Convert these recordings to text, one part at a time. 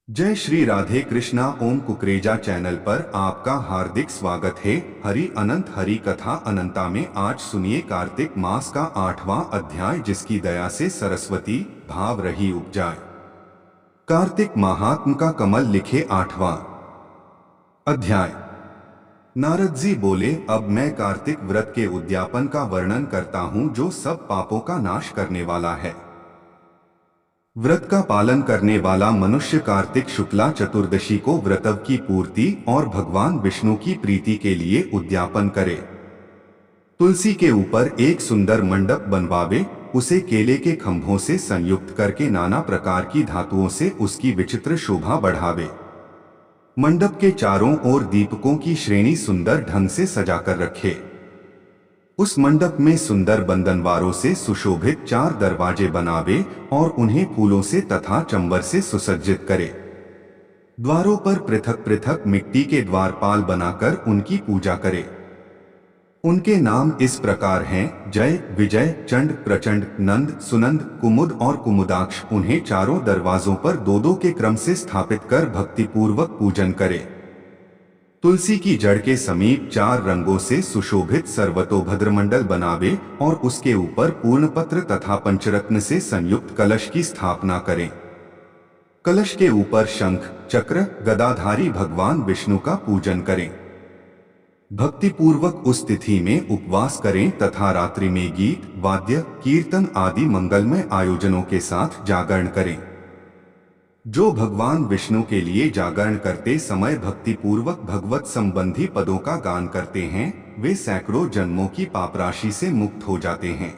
जय श्री राधे कृष्णा। ओम कुकरेजा चैनल पर आपका हार्दिक स्वागत है। हरि अनंत हरि कथा अनंता में आज सुनिए कार्तिक मास का 8वां अध्याय, जिसकी दया से सरस्वती भाव रही उपजाए। कार्तिक महात्म का कमल लिखे 8वां अध्याय। नारद जी बोले, अब मैं कार्तिक व्रत के उद्यापन का वर्णन करता हूँ, जो सब पापों का नाश करने वाला है। व्रत का पालन करने वाला मनुष्य कार्तिक शुक्ला चतुर्दशी को व्रतव की पूर्ति और भगवान विष्णु की प्रीति के लिए उद्यापन करे। तुलसी के ऊपर एक सुंदर मंडप बनवावे, उसे केले के खंभों से संयुक्त करके नाना प्रकार की धातुओं से उसकी विचित्र शोभा बढ़ावे। मंडप के चारों ओर दीपकों की श्रेणी सुंदर ढंग से सजाकर रखे। उस मंडप में सुंदर बंधनवारों से सुशोभित 4 दरवाजे बनावे और उन्हें फूलों से तथा चंबर से सुसज्जित करे। द्वारों पर पृथक पृथक मिट्टी के द्वारपाल बनाकर उनकी पूजा करे। उनके नाम इस प्रकार हैं: जय, विजय, चंड, प्रचंड, नंद, सुनंद, कुमुद और कुमुदाक्ष। उन्हें चारों दरवाजों पर 2-2 के क्रम से स्थापित कर भक्तिपूर्वक पूजन करे। तुलसी की जड़ के समीप 4 रंगों से सुशोभित सर्वतोभद्र मंडल बनावे और उसके ऊपर पूर्णपत्र तथा पंचरत्न से संयुक्त कलश की स्थापना करें। कलश के ऊपर शंख, चक्र, गदाधारी भगवान विष्णु का पूजन करें। भक्तिपूर्वक उस तिथि में उपवास करें तथा रात्रि में गीत, वाद्य, कीर्तन आदि मंगलमय आयोजनों के साथ जागरण करें। जो भगवान विष्णु के लिए जागरण करते समय भक्तिपूर्वक भगवत संबंधी पदों का गान करते हैं, वे सैकड़ों जन्मों की पापराशि से मुक्त हो जाते हैं।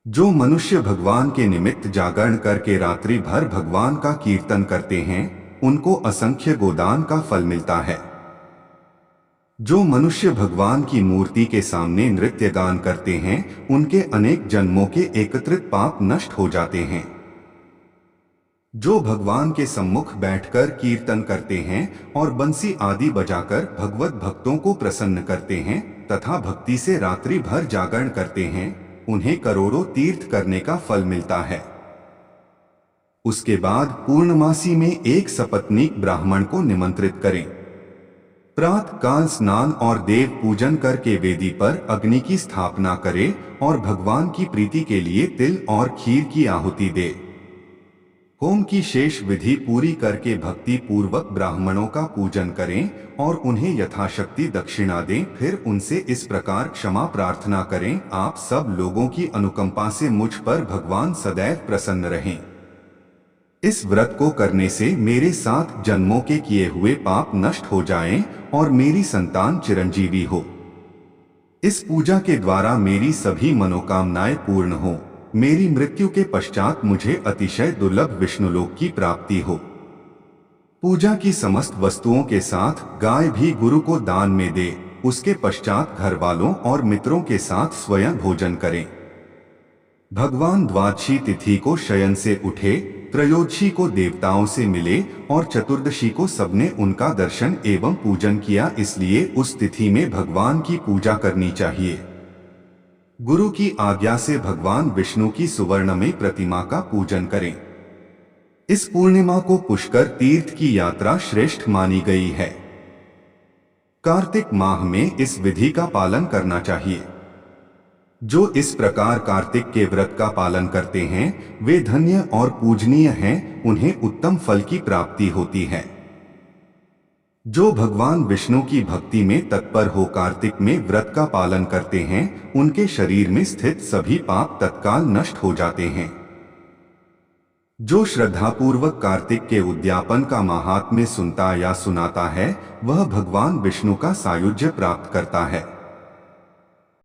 जो मनुष्य भगवान के निमित्त जागरण करके रात्रि भर भगवान का कीर्तन करते हैं, उनको असंख्य गोदान का फल मिलता है। जो मनुष्य भगवान की मूर्ति के सामने नृत्य गान करते हैं, उनके अनेक जन्मों के एकत्रित पाप नष्ट हो जाते हैं। जो भगवान के सम्मुख बैठकर कीर्तन करते हैं और बंसी आदि बजाकर भगवत भक्तों को प्रसन्न करते हैं तथा भक्ति से रात्रि भर जागरण करते हैं, उन्हें करोड़ों तीर्थ करने का फल मिलता है। उसके बाद पूर्णमासी में एक सपत्नीक ब्राह्मण को निमंत्रित करें। प्रातः काल स्नान और देव पूजन करके वेदी पर अग्नि की स्थापना करे और भगवान की प्रीति के लिए तिल और खीर की आहुति दे। होम की शेष विधि पूरी करके भक्ति पूर्वक ब्राह्मणों का पूजन करें और उन्हें यथाशक्ति दक्षिणा दें। फिर उनसे इस प्रकार क्षमा प्रार्थना करें, आप सब लोगों की अनुकंपा से मुझ पर भगवान सदैव प्रसन्न रहें। इस व्रत को करने से मेरे 7 जन्मों के किए हुए पाप नष्ट हो जाएं और मेरी संतान चिरंजीवी हो। इस पूजा के द्वारा मेरी सभी मनोकामनाएं पूर्ण हो। मेरी मृत्यु के पश्चात मुझे अतिशय दुर्लभ विष्णुलोक की प्राप्ति हो। पूजा की समस्त वस्तुओं के साथ गाय भी गुरु को दान में दे। उसके पश्चात घर वालों और मित्रों के साथ स्वयं भोजन करें। भगवान द्वादशी तिथि को शयन से उठे, त्रयोदशी को देवताओं से मिले और चतुर्दशी को सबने उनका दर्शन एवं पूजन किया। इसलिए उस तिथि में भगवान की पूजा करनी चाहिए। गुरु की आज्ञा से भगवान विष्णु की सुवर्णमयी प्रतिमा का पूजन करें। इस पूर्णिमा को पुष्कर तीर्थ की यात्रा श्रेष्ठ मानी गई है। कार्तिक माह में इस विधि का पालन करना चाहिए। जो इस प्रकार कार्तिक के व्रत का पालन करते हैं, वे धन्य और पूजनीय हैं, उन्हें उत्तम फल की प्राप्ति होती है। जो भगवान विष्णु की भक्ति में तत्पर हो कार्तिक में व्रत का पालन करते हैं, उनके शरीर में स्थित सभी पाप तत्काल नष्ट हो जाते हैं। जो श्रद्धापूर्वक कार्तिक के उद्यापन का महात्म्य सुनता या सुनाता है, वह भगवान विष्णु का सायुज्य प्राप्त करता है।